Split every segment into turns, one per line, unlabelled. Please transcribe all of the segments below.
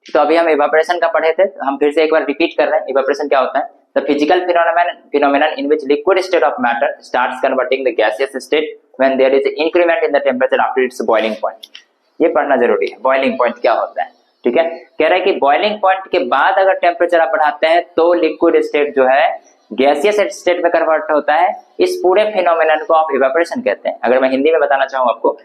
तो अभी हम इवापोरेशन का पढ़े थे, हम फिर से एक बार रिपीट कर रहे हैं। इवापोरेशन क्या होता है? The physical phenomenon in which liquid state of matter starts converting the gaseous state when there is increment in the temperature after its boiling point। ये पढ़ना जरूरी है, बॉइलिंग पॉइंट क्या होता है। ठीक है, कह रहा है कि बॉइलिंग पॉइंट के बाद अगर टेम्परेचर आप बढ़ाते हैं तो लिक्विड स्टेट जो है गैसियस स्टेट में कन्वर्ट होता है। इस पूरे फिनोमेनन को आप इवेपोरेशन कहते हैं। अगर मैं हिंदी में बताना चाहूँ आपको,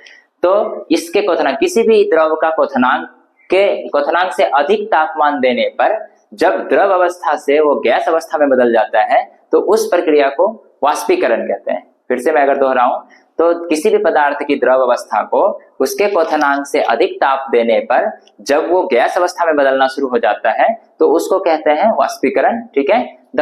तो इसके क्वथनांक, किसी भी द्रव का क्वथनांक से अधिक तापमान देने पर जब द्रव अवस्था से वो गैस अवस्था में बदल जाता है तो उस प्रक्रिया को वाष्पीकरण कहते हैं। फिर से मैं अगर दोहराऊं, तो किसी भी पदार्थ की द्रव अवस्था को उसके क्वथनांक से अधिक ताप देने पर जब वो गैस अवस्था में बदलना शुरू हो जाता है तो उसको कहते हैं वाष्पीकरण। ठीक है, the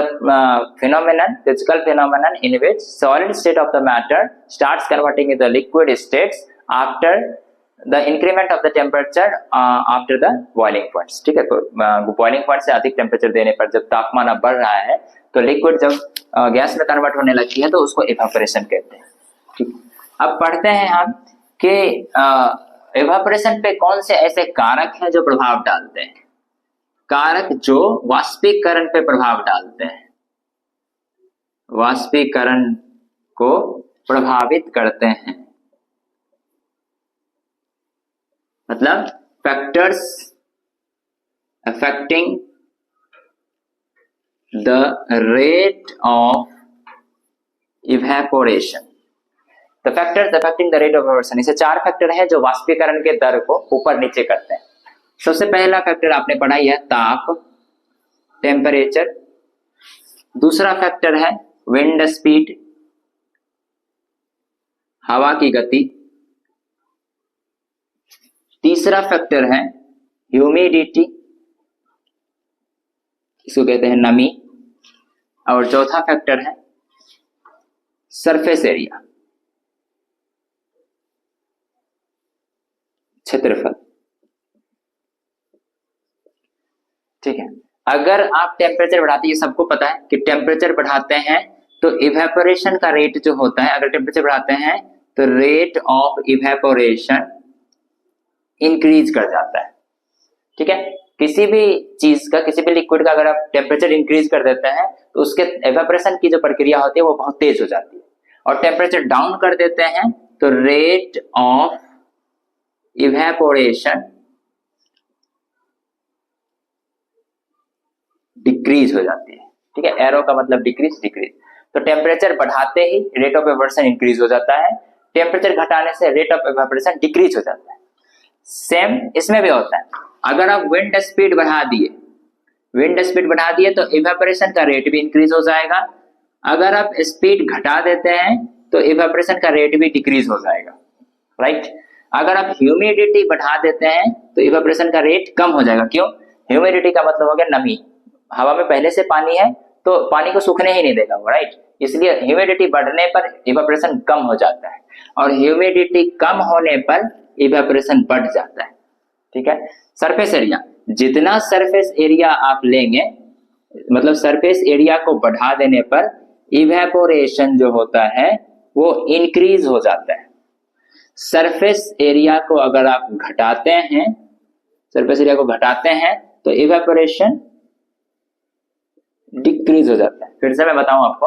physical phenomenon in which solid state of the matter starts converting into liquid states after the increment of the temperature after the boiling points। ठीक है, तो बॉइलिंग पॉइंट से अधिक टेम्परेचर देने पर जब तापमान अब बढ़ रहा है तो लिक्विड जब गैस में कन्वर्ट होने लगती है तो उसको इवेपोरेशन कहते हैं। ठीक, अब पढ़ते हैं हम कि इवेपोरेशन पे कौन से ऐसे कारक हैं जो प्रभाव डालते हैं, कारक जो वाष्पीकरण पे प्रभाव डालते हैं, वाष्पीकरण को प्रभावित करते हैं। मतलब factors affecting the rate of evaporation. The factors affecting the rate of evaporation, इसे 4 फैक्टर हैं जो वाष्पीकरण के दर को ऊपर नीचे करते हैं। सबसे पहला फैक्टर आपने पढ़ा है ताप, टेम्परेचर। दूसरा फैक्टर है विंड स्पीड, हवा की गति। तीसरा फैक्टर है ह्यूमिडिटी, इसको कहते हैं नमी। और चौथा फैक्टर है सरफेस एरिया, क्षेत्रफल। ठीक है, अगर आप टेम्परेचर बढ़ाते हैं, ये सबको पता है कि टेम्परेचर बढ़ाते हैं तो इवेपोरेशन का रेट जो होता है, अगर टेम्परेचर बढ़ाते हैं तो रेट ऑफ इवेपोरेशन इंक्रीज कर जाता है। ठीक है, किसी भी चीज का, किसी भी लिक्विड का अगर आप टेम्परेचर इंक्रीज कर देते हैं तो उसके इवेपोरेशन की जो प्रक्रिया होती है वो बहुत तेज हो जाती है। और टेम्परेचर डाउन कर देते हैं तो रेट ऑफ इवेपोरेशन डिक्रीज हो जाती है। ठीक है, एरो का मतलब डिक्रीज, डिक्रीज। तो टेम्परेचर बढ़ाते ही रेट ऑफ इवेपोरेशन इंक्रीज हो जाता है, टेम्परेचर घटाने से रेट ऑफ इवेपोरेशन डिक्रीज हो जाता है। सेम इसमें भी होता है। अगर आप विंड स्पीड बढ़ा दिए तो इवेपोरेशन का रेट भी इंक्रीज हो जाएगा। अगर आप स्पीड घटा देते हैं तो इवेपोरेशन का रेट भी डिक्रीज हो जाएगा। राइट, अगर आप ह्यूमिडिटी बढ़ा देते हैं तो इवेपोरेशन का रेट कम हो जाएगा। क्यों? ह्यूमिडिटी का मतलब हो गया नमी, हवा में पहले से पानी है तो पानी को सूखने ही नहीं देगा वो। राइट, इसलिए ह्यूमिडिटी बढ़ने पर इवेपोरेशन कम हो जाता है और ह्यूमिडिटी कम होने पर इवेपोरेशन बढ़ जाता है। ठीक है, सरफेस एरिया, जितना सरफेस एरिया आप लेंगे, मतलब सरफेस एरिया को बढ़ा देने पर इवेपोरेशन जो होता है वो इंक्रीज हो जाता है। सरफेस एरिया को अगर आप घटाते हैं, सरफेस एरिया को घटाते हैं तो इवेपोरेशन डिक्रीज हो जाता है। फिर से मैं बताऊं आपको,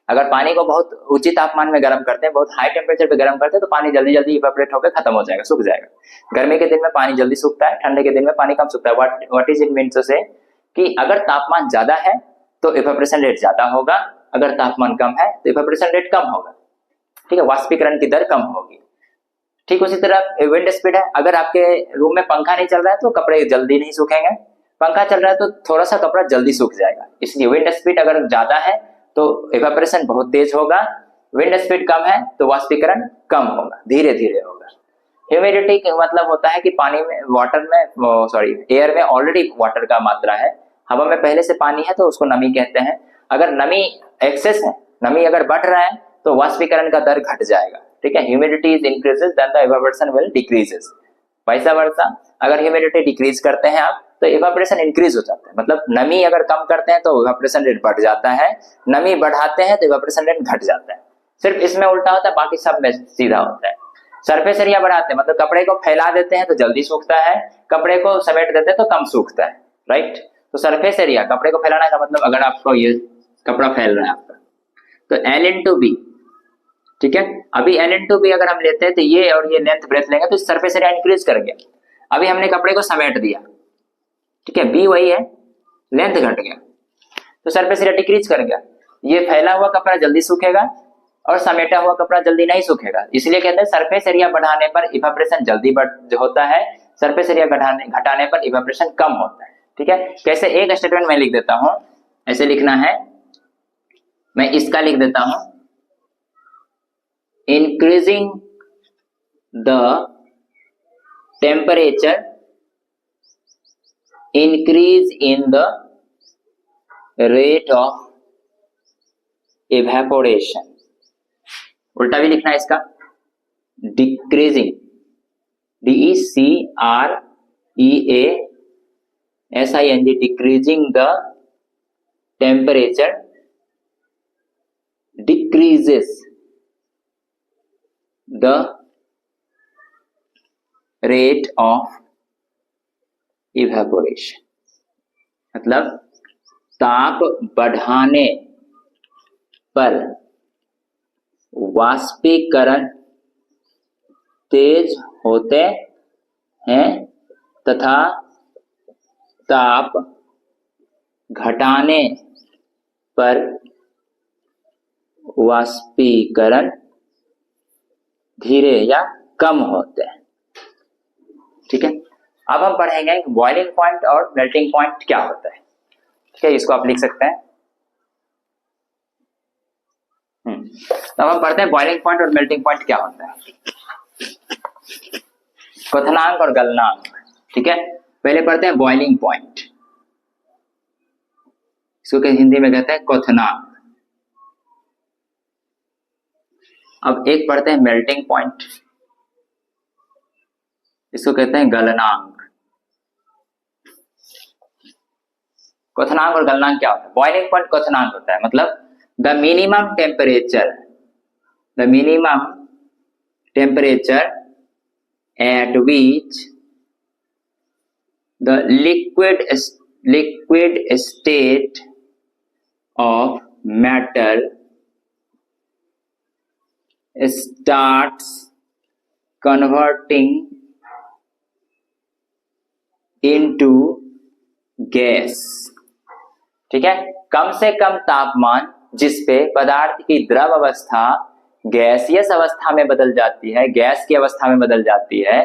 अगर पानी को बहुत ऊंची तापमान में गर्म करते हैं, बहुत हाई टेम्परेचर पे गर्म करते हैं तो पानी जल्दी जल्दी इवेपोरेट होकर खत्म हो जाएगा, सूख जाएगा। गर्मी के दिन में पानी जल्दी सूखता है, ठंडे के दिन में पानी कम सूखता है। What is it mean to say कि अगर तापमान ज्यादा है तो इवेपोरेशन रेट ज्यादा होगा, अगर तापमान कम है तो इवेपोरेशन रेट कम होगा। ठीक है, वाष्पीकरण की दर कम होगी। ठीक उसी तरह विंड स्पीड है, अगर आपके रूम में पंखा नहीं चल रहा है तो कपड़े जल्दी नहीं सूखेंगे, पंखा चल रहा है तो थोड़ा सा कपड़ा जल्दी सूख जाएगा। इसलिए विंड स्पीड अगर ज्यादा है तो इवेपोरेशन बहुत तेज होगा, विंड स्पीड कम है तो वाष्पीकरण कम होगा, धीरे धीरे होगा। ह्यूमिडिटी का मतलब होता है कि पानी में, एयर में ऑलरेडी वाटर का मात्रा है, हवा में पहले से पानी है तो उसको नमी कहते हैं। अगर नमी एक्सेस है, नमी अगर बढ़ रहा है तो वाष्पीकरण का दर घट जाएगा। ठीक है, humidity is increases then the evaporation will decreases. वैसा वर्षा, अगर ह्यूमिडिटी डिक्रीज करते हैं आप तो इवेपोरेशन इंक्रीज हो जाता है। मतलब नमी अगर कम करते हैं तो इवेपोरेशन रेट बढ़ जाता है, नमी बढ़ाते हैं तो इवेपोरेशन रेट घट जाता है। सिर्फ इसमें उल्टा होता है, बाकी सब में सीधा होता है। सरफेस एरिया बढ़ाते हैं मतलब कपड़े को फैला देते हैं तो जल्दी सूखता है, कपड़े को समेट देते हैं तो कम सूखता है, राइट। तो सरफेस एरिया, कपड़े को फैलाने का मतलब अगर आपको ये कपड़ा फैल रहा है आपका तो L इंटू बी, ठीक है। अभी L इंटू बी अगर हम लेते हैं तो ये और ये लेंथ ब्रेथ लेंगे तो सरफेस एरिया इंक्रीज कर गया। अभी हमने कपड़े को समेट दिया, ठीक है, बी वही है, लेंथ घट गया तो सरफेस एरिया डिक्रीज कर गया। ये फैला हुआ कपड़ा जल्दी सूखेगा और समेटा हुआ कपड़ा जल्दी नहीं सूखेगा, इसलिए कहते हैं सरफेस एरिया बढ़ाने पर इवेपोरेशन जल्दी होता है, सरफेस एरिया घटाने पर इवेपोरेशन कम होता है, ठीक है। कैसे, एक स्टेटमेंट मैं लिख देता हूं, ऐसे लिखना है, मैं इसका लिख देता हूं, increasing the temperature increase in the rate of evaporation। उल्टा भी लिखना है इसका, decreasing, DECREASING, decreasing the temperature decreases the rate of evaporation, मतलब ताप बढ़ाने पर वाष्पीकरण तेज होते हैं तथा ताप घटाने पर वाष्पीकरण धीरे या कम होते हैं, ठीक है। अब हम पढ़ेंगे बॉइलिंग पॉइंट और मेल्टिंग पॉइंट क्या होता है, ठीक है, इसको आप लिख सकते हैं। तो अब हम पढ़ते हैं बॉइलिंग पॉइंट और मेल्टिंग पॉइंट क्या होता है। क्वथनांक और गलनांक, ठीक है। पहले पढ़ते हैं बॉइलिंग पॉइंट, इसको हिंदी में कहते हैं क्वथनांक। अब एक पढ़ते हैं मेल्टिंग पॉइंट, इसको कहते हैं गलनांक। क्वथनांक और गलनांक क्या होता है? बॉइलिंग पॉइंट क्वथनांक होता है, मतलब the minimum temperature at which the liquid state of matter starts converting into gas, ठीक है। कम से कम तापमान जिस पे पदार्थ की द्रव अवस्था गैसियस अवस्था में बदल जाती है, गैस की अवस्था में बदल जाती है,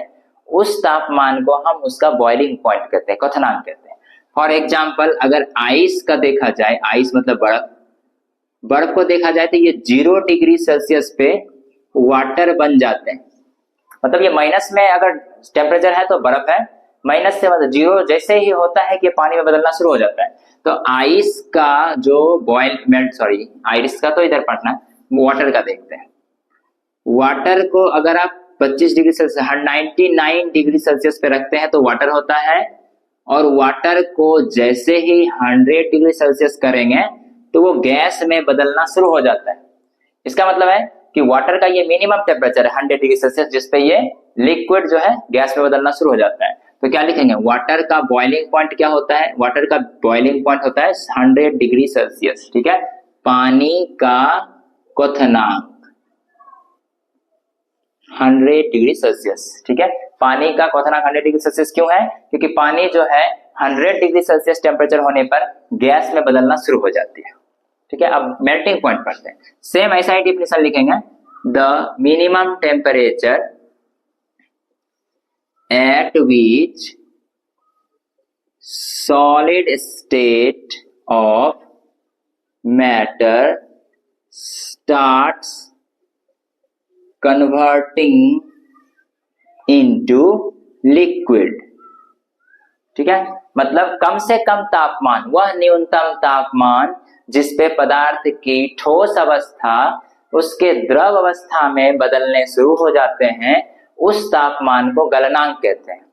उस तापमान को हम उसका बॉइलिंग पॉइंट कहते हैं, क्वथनांक कहते हैं। फॉर एग्जाम्पल, अगर आइस का देखा जाए, आइस मतलब बर्फ को देखा जाए तो ये 0 डिग्री सेल्सियस पे वाटर बन जाते हैं, मतलब ये माइनस में अगर टेम्परेचर है तो बर्फ है, माइनस से मतलब 0 जैसे ही होता है कि पानी में बदलना शुरू हो जाता है। तो आइस का जो आइस का तो इधर पढ़ना, वाटर का देखते हैं। वाटर को अगर आप 25 डिग्री सेल्सियस 99 डिग्री सेल्सियस पे रखते हैं तो वाटर होता है, और वाटर को जैसे ही 100 डिग्री सेल्सियस करेंगे तो वो गैस में बदलना शुरू हो जाता है। इसका मतलब है कि वाटर का ये मिनिमम टेम्परेचर है 100 डिग्री सेल्सियस, जिसपे ये लिक्विड जो है गैस में बदलना शुरू हो जाता है। तो क्या लिखेंगे, वाटर का बॉइलिंग पॉइंट क्या होता है? वाटर का बॉइलिंग पॉइंट होता है 100 डिग्री सेल्सियस, ठीक है। पानी का क्वथनांक 100 डिग्री सेल्सियस, ठीक है। पानी का क्वथनांक 100 डिग्री सेल्सियस क्यों है? क्योंकि पानी जो है 100 डिग्री सेल्सियस टेम्परेचर होने पर गैस में बदलना शुरू हो जाती है, ठीक है। अब मेल्टिंग पॉइंट पढ़ते हैं, सेम ऐसा ही डिफिनेशन लिखेंगे, the minimum temperature at which solid state of matter starts converting into liquid, ठीक है। मतलब कम से कम तापमान, वह न्यूनतम तापमान जिस पे पदार्थ की ठोस अवस्था उसके द्रव अवस्था में बदलने शुरू हो जाते हैं, उस तापमान को गलनांक कहते हैं।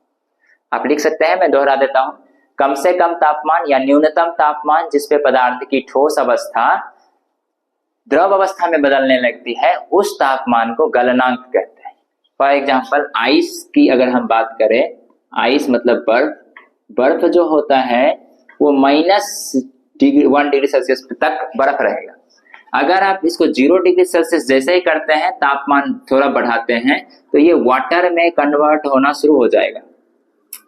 आप लिख सकते हैं, मैं दोहरा देता हूं, कम से कम तापमान या न्यूनतम तापमान जिस पे पदार्थ की ठोस अवस्था द्रव अवस्था में बदलने लगती है, उस तापमान को गलनांक कहते हैं। फॉर एग्जाम्पल आइस की अगर हम बात करें, आइस मतलब बर्फ, बर्फ जो होता है वो -1 डिग्री सेल्सियस तक बर्फ रहेगा। अगर आप इसको 0 डिग्री सेल्सियस जैसे ही करते हैं, तापमान थोड़ा बढ़ाते हैं, तो ये वाटर में कन्वर्ट होना शुरू हो जाएगा,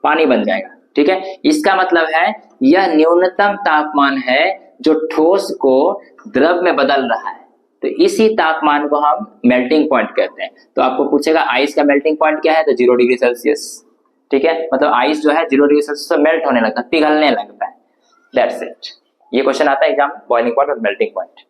पानी बन जाएगा। ठीक है, इसका मतलब है यह न्यूनतम तापमान है जो ठोस को द्रव में बदल रहा है। तो इसी तापमान को हम मेल्टिंग पॉइंट कहते हैं। तो आपको पूछेगा आइस का मेल्टिंग पॉइंट क्या है, तो 0 डिग्री सेल्सियस। ठीक है, मतलब आइस जो है 0 डिग्री सेल्सियस से मेल्ट होने लगता है, पिघलने लगता है। That's it. ये क्वेश्चन आता है एग्जाम में, बॉइलिंग पॉइंट और मेल्टिंग पॉइंट।